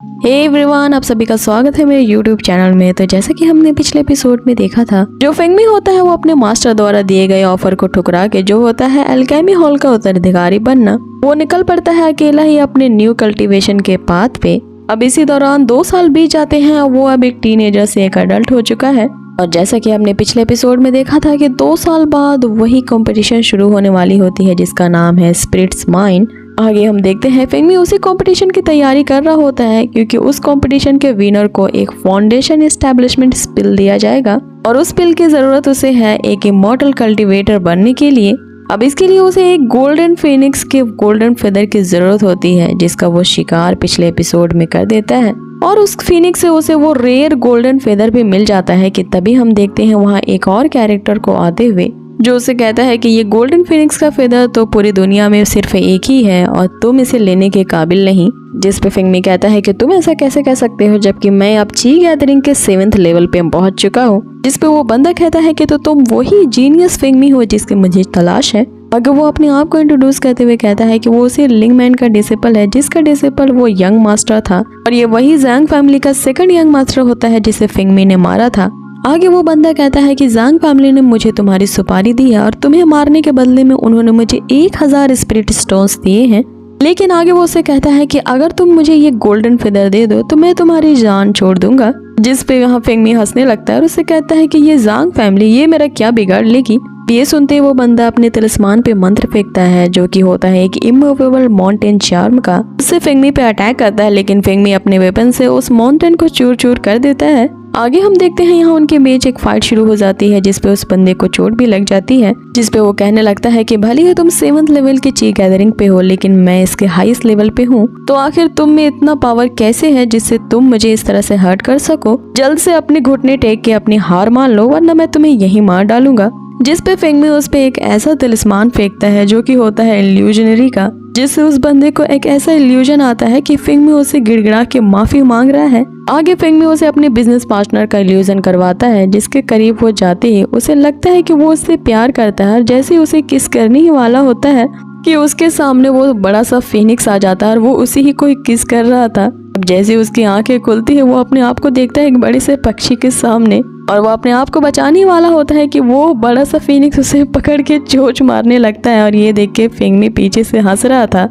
Hey everyone, आप सभी का स्वागत है मेरे यूट्यूब चैनल में। तो जैसा कि हमने पिछले एपिसोड में देखा था, जो फेंगमी होता है वो अपने मास्टर द्वारा दिए गए ऑफर को ठुकरा के जो होता है एल्केमी हॉल का उत्तराधिकारी बनना, वो निकल पड़ता है अकेला ही अपने न्यू कल्टीवेशन के पाथ पे। अब इसी दौरान 2 साल बीत जाते हैं और वो अब एक टीनेजर से एक अडल्ट हो चुका है। और जैसा कि हमने पिछले एपिसोड में देखा था कि 2 साल बाद वही कंपटीशन शुरू होने वाली होती है जिसका नाम है स्पिरिट्स माइन। आगे हम देखते हैं फेंगमी उसी कंपटीशन की तैयारी कर रहा होता है क्योंकि उस कंपटीशन के विनर को एक फाउंडेशन एस्टेब्लिशमेंट स्पिल दिया जाएगा और उस स्पिल की जरूरत उसे है एक इमॉर्टल कल्टीवेटर बनने के लिए। अब इसके लिए उसे एक गोल्डन फिनिक्स के गोल्डन फेदर की जरूरत होती है जिसका वो शिकार पिछले एपिसोड में कर देता है और उस फिनिक्स से उसे वो रेयर गोल्डन फेदर भी मिल जाता है कि तभी हम देखते हैं वहाँ एक और कैरेक्टर को आते हुए जो उसे कहता है कि ये गोल्डन फिनिक्स का फेदर तो पूरी दुनिया में सिर्फ एक ही है और तुम इसे लेने के काबिल नहीं। जिस पे फेंगमी कहता है कि तुम ऐसा कैसे कह सकते हो जबकि मैं अब ची गैदरिंग के 7th लेवल पे पहुंच चुका हूँ। जिस पे वो बंदा कहता है कि तो तुम वही जीनियस फेंगमी हो जिसकी मुझे तलाश है। अगर वो अपने आप को इंट्रोड्यूस करते हुए कहता है कि वो उसी लिंगमैन का डिसिपल है जिसका डिसिपल वो यंग मास्टर था और ये वही ज़ैंग फैमिली का 2nd यंग मास्टर होता है जिसे फेंगमी ने मारा था। आगे वो बंदा कहता है कि ज़ैंग फैमिली ने मुझे तुम्हारी सुपारी दी है और तुम्हें मारने के बदले में उन्होंने मुझे 1000 स्पिरिट स्टोन्स दिए हैं। लेकिन आगे वो उसे कहता है कि अगर तुम मुझे ये गोल्डन फेदर दे दो तो मैं तुम्हारी जान छोड़ दूंगा। जिस पे यहाँ फेंगमी हंसने लगता है और उसे कहता है कि ये ज़ैंग फैमिली ये मेरा क्या बिगाड़ लेगी। ये सुनते वो बंदा अपने तिलिस्मान पे मंत्र फेंकता है जो कि होता है एक इमूवेबल माउंटेन चार्म का। उससे फेंगमी पे अटैक करता है लेकिन फेंगमी अपने वेपन से उस माउंटेन को चूर चूर कर देता है। आगे हम देखते हैं यहाँ उनके बीच एक फाइट शुरू हो जाती है जिसपे उस बंदे को चोट भी लग जाती है। जिसपे वो कहने लगता है कि भले ही तुम 7th लेवल की ची गैदरिंग पे हो लेकिन मैं इसके हाईएस्ट लेवल पे हूँ, तो आखिर तुम में इतना पावर कैसे है जिससे तुम मुझे इस तरह से हर्ट कर सको। जल्द से अपने घुटने टेक के अपनी हार मान लो वरना मैं तुम्हें यही मार डालूंगा। जिस पे फेंगमी उस पे एक ऐसा तिलिस्मान फेंकता है जो कि होता है इल्यूजनरी का, जिससे उस बंदे को एक ऐसा इल्यूजन आता है कि फेंगमी उसे गिड़गिड़ा के माफी मांग रहा है। आगे फेंगमी उसे अपने बिजनेस पार्टनर का इल्यूजन करवाता है जिसके करीब वो जाते ही उसे लगता है कि वो उससे प्यार करता है और जैसे ही उसे किस करने ही वाला होता है कि उसके सामने वो बड़ा सा फिनिक्स आ जाता है और वो उसी ही कोई किस कर रहा था। अब जैसे उसकी आंखें खुलती है वो अपने आप को देखता है एक बड़े से पक्षी के सामने और वो अपने आप को बचाने वाला होता है कि वो बड़ा सा फिनिक्स उसे पकड़ के चोंच मारने लगता है और ये देख के फेंगमी पीछे से हंस रहा था।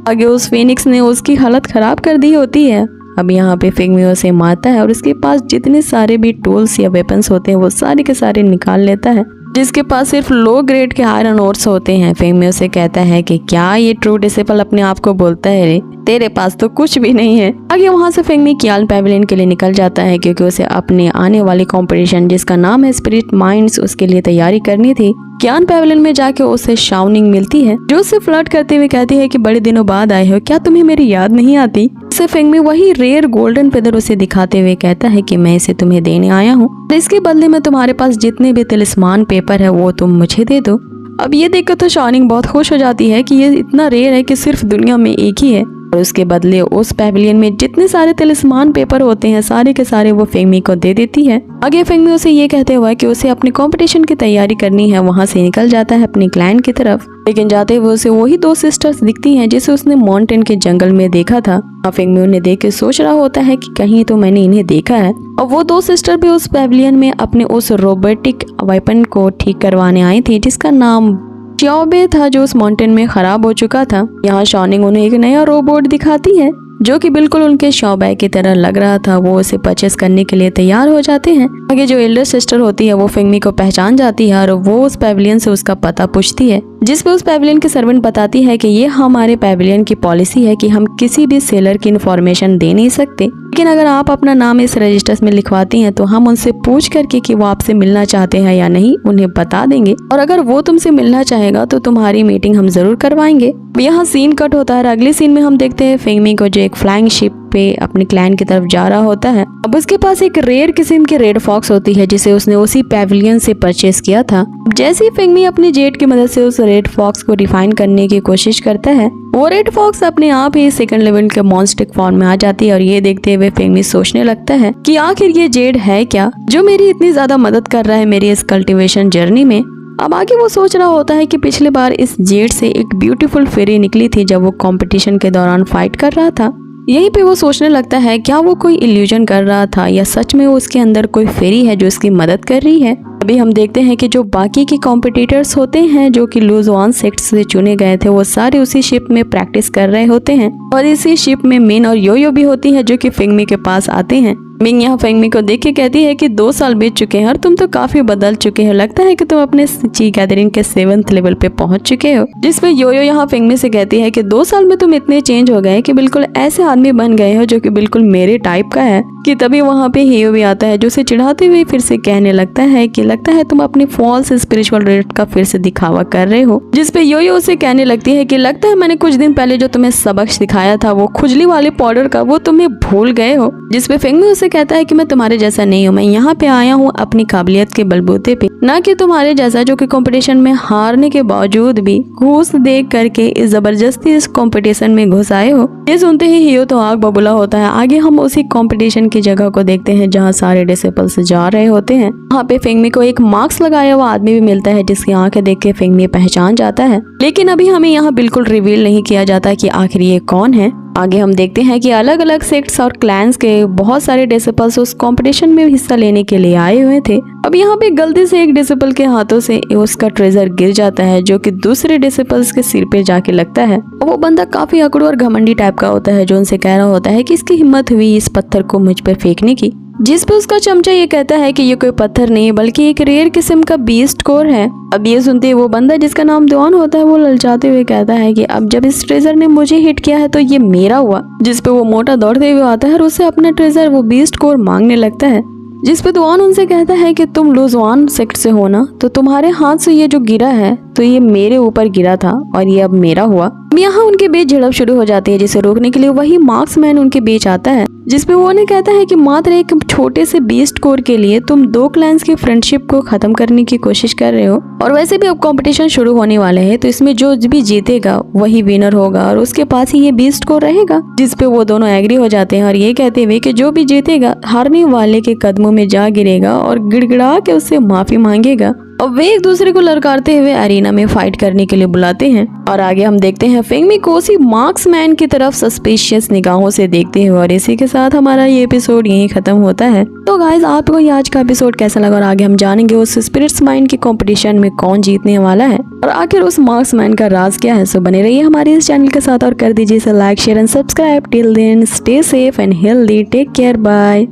आगे उस फिनिक्स ने उसकी हालत खराब कर दी होती है। अब यहाँ पे फेंगमी उसे मारता है और उसके पास जितने सारे भी टूल्स या वेपन्स होते हैं वो सारे के सारे निकाल लेता है जिसके पास सिर्फ लो ग्रेड के आयरन ओर्स होते हैं। फेंगमी उसे कहता है कि क्या ये ट्रू डिसिपल अपने आप को बोलता है रे, तेरे पास तो कुछ भी नहीं है। आगे वहाँ से फेंगमी कियान पैवेलियन के लिए निकल जाता है क्योंकि उसे अपने आने वाली कंपटीशन जिसका नाम है स्पिरिट माइंड्स उसके लिए तैयारी करनी थी। कियान पैवेलियन में जाके उसे शाओनिंग मिलती है जो उससे फ्लर्ट करते हुए कहती है कि बड़े दिनों बाद आए हो, क्या तुम्हें मेरी याद नहीं आती। इसे फेंगमी वही रेयर गोल्डन फेदर उसे दिखाते हुए कहता है कि मैं इसे तुम्हें देने आया हूँ, इसके बदले में तुम्हारे पास जितने भी तिलिस्मान पेपर है वो तुम मुझे दे दो। अब ये देखकर तो शाओनिंग बहुत खुश हो जाती है कि ये इतना रेयर है कि सिर्फ दुनिया में एक ही है और उसके बदले उस पैवेलियन में जितने सारे तिलिस्मान पेपर होते हैं सारे के सारे वो फेंगमी को दे देती है। आगे फेंगमी उसे ये कहते हुए कि उसे अपने कंपटीशन की तैयारी करनी है वहाँ से निकल जाता है अपनी क्लाइंट की तरफ। लेकिन जाते हुए उसे वही 2 सिस्टर्स दिखती हैं जिसे उसने माउंटेन के जंगल में देखा था। फेंगमी उन्हें देख के सोच रहा होता है कि कहीं तो मैंने इन्हें देखा है और वो 2 सिस्टर भी उस पैवेलियन में अपने उस रोबोटिक वेपन को ठीक करवाने आई थी जिसका नाम च्याओबे था जो उस माउंटेन में खराब हो चुका था। यहाँ शाओनिंग उन्हें एक नया रोबोट दिखाती है जो कि बिल्कुल उनके च्याओबे की तरह लग रहा था। वो उसे परचेस करने के लिए तैयार हो जाते हैं। आगे जो एल्डर सिस्टर होती है वो फेंगमी को पहचान जाती है और वो उस पैवेलियन से उसका पता पूछती है जिस पे उस पैवेलियन की सर्वेंट बताती है कि ये हमारे पैवेलियन की पॉलिसी है कि हम किसी भी सेलर की इन्फॉर्मेशन दे नहीं सकते, लेकिन अगर आप अपना नाम इस रजिस्टर्स में लिखवाती हैं तो हम उनसे पूछ करके कि वो आपसे मिलना चाहते हैं या नहीं उन्हें बता देंगे और अगर वो तुमसे मिलना चाहेगा तो तुम्हारी मीटिंग हम जरूर करवाएंगे। यहाँ सीन कट होता है। अगले सीन में हम देखते हैं फेंगमी को जो एक फ्लाइंग शिप पे अपने क्लाइंट की तरफ जा रहा होता है। अब उसके पास एक रेयर किस्म की रेड फॉक्स होती है जिसे उसने उसी पैवेलियन से परचेस किया था। जैसे ही फेंगमी अपनी जेट की मदद से उस रेड फॉक्स को रिफाइन करने की कोशिश करता है वो रेड फॉक्स अपने आप ही 2nd लेवल के मॉन्स्टिक फॉर्म में आ जाती है और ये देखते हुए फेंगमी सोचने लगता है कि आखिर ये जेड है क्या जो मेरी इतनी ज्यादा मदद कर रहा है मेरी इस कल्टीवेशन जर्नी में। अब आगे वो सोच रहा होता है कि पिछली बार इस जेड से एक ब्यूटीफुल फेरी निकली थी जब वो कंपटीशन के दौरान फाइट कर रहा था यहीं पे वो सोचने लगता है क्या वो कोई इल्यूजन कर रहा था या सच में उसके अंदर कोई फेरी है जो उसकी मदद कर रही है। अभी हम देखते हैं कि जो बाकी के कॉम्पिटिटर्स होते हैं जो कि लुजवान सेक्ट से चुने गए थे वो सारे उसी शिप में प्रैक्टिस कर रहे होते हैं और इसी शिप में मिन और योयो भी होती है जो कि फेंगमी के पास आते हैं। मिंग यहाँ फेंगमी को देख के कहती है कि 2 साल बीत चुके हैं और तुम तो काफी बदल चुके हो, लगता है कि तुम अपने ची गैदरिंग के 7th लेवल पे पहुंच चुके हो। जिसपे योयो यहाँ फेंगमी से कहती है कि 2 साल में तुम इतने चेंज हो गए कि बिल्कुल ऐसे आदमी बन गए हो जो कि बिल्कुल मेरे टाइप का है। कि तभी वहाँ पे हियो भी आता है जो उसे चिढ़ाते हुए फिर से कहने लगता है कि लगता है तुम अपनी फॉल्स स्पिरिचुअल रेट का फिर से दिखावा कर रहे हो। जिसपे योयो उसे कहने लगती है कि लगता है मैंने कुछ दिन पहले जो तुम्हें सबक सिखाया था वो खुजली वाले पाउडर का वो तुम्हें भूल गए हो। जिसपे फेंगमी उसे कहता है कि मैं तुम्हारे जैसा नहीं हूँ, मैं यहाँ पे आया हूँ अपनी काबिलियत के बलबूते पे, ना कि तुम्हारे जैसा जो कि कंपटीशन में हारने के बावजूद भी घूस दे करके इस जबरदस्ती इस कंपटीशन में घुस आए हो। ये सुनते ही हियो तो आग बबूला होता है। आगे हम उसी कंपटीशन की जगह को देखते हैं जहाँ सारे डिसिपल्स जा रहे होते हैं। वहाँ पे फेंगमी को एक मास्क लगाया हुआ आदमी भी मिलता है जिसकी आंखें देख के फेंगमी पहचान जाता है, लेकिन अभी हमें यहाँ बिल्कुल रिवील नहीं किया जाता कि आखिर ये कौन है। आगे हम देखते हैं कि अलग अलग सेक्ट्स और क्लैंस के बहुत सारे डिसिपल्स उस कंपटीशन में हिस्सा लेने के लिए आए हुए थे। अब यहाँ पे गलती से एक डिसिपल के हाथों से उसका ट्रेजर गिर जाता है जो कि दूसरे डिसिपल्स के सिर पे जाके लगता है। वो बंदा काफी अकड़ और घमंडी टाइप का होता है जो उनसे कह रहा होता है कि इसकी हिम्मत हुई इस पत्थर को मुझ पर फेंकने की। जिस पे उसका चमचा ये कहता है कि ये कोई पत्थर नहीं बल्कि एक रेयर किस्म का बीस्ट कोर है। अब ये सुनते ही वो बंदा जिसका नाम दुआन होता है वो ललचाते हुए कहता है कि अब जब इस ट्रेजर ने मुझे हिट किया है तो ये मेरा हुआ। जिस पे वो मोटा दौड़ते हुए आता है और उससे अपना ट्रेजर वो बीस्ट कोर मांगने लगता है। जिस पे दुआन उनसे कहता है कि तुम लुजवान सेक्ट से हो ना, तो तुम्हारे हाथ से ये जो गिरा है तो ये मेरे ऊपर गिरा था और ये अब मेरा हुआ। यहाँ उनके बीच झड़प शुरू हो जाती है जिसे रोकने के लिए वही मार्क्समैन उनके बीच आता है। जिसपे वो उन्हें कहता है कि मात्र एक छोटे से बीस्ट कोर के लिए तुम 2 क्लैंस की फ्रेंडशिप को खत्म करने की कोशिश कर रहे हो और वैसे भी अब कंपटीशन शुरू होने वाले हैं तो इसमें जो भी जीतेगा वही विनर होगा और उसके पास ही ये बीस्ट कोर रहेगा। जिसपे वो दोनों एग्री हो जाते हैं और ये कहते हुए कि जो भी जीतेगा हारने वाले के कदमों में जा गिरेगा और गिड़गिड़ा के उससे माफी मांगेगा। और वे एक दूसरे को ललकारते हुए एरिना में फाइट करने के लिए बुलाते हैं। और आगे हम देखते हैं फेंगमी को उसी मार्क्समैन की तरफ सस्पिशियस निगाहों से देखते हुए और इसी के साथ हमारा ये एपिसोड यहीं खत्म होता है। तो गाइज आपको ये आज का एपिसोड कैसा लगा और आगे हम जानेंगे उस स्पिरिट्स माइंड की कंपटीशन में कौन जीतने वाला है और आखिर उस मार्क्समैन का राज क्या है। सो बने रहिए हमारे इस चैनल के साथ और कर दीजिए इसे like share and subscribe. Till then stay safe and healthy, take care, bye.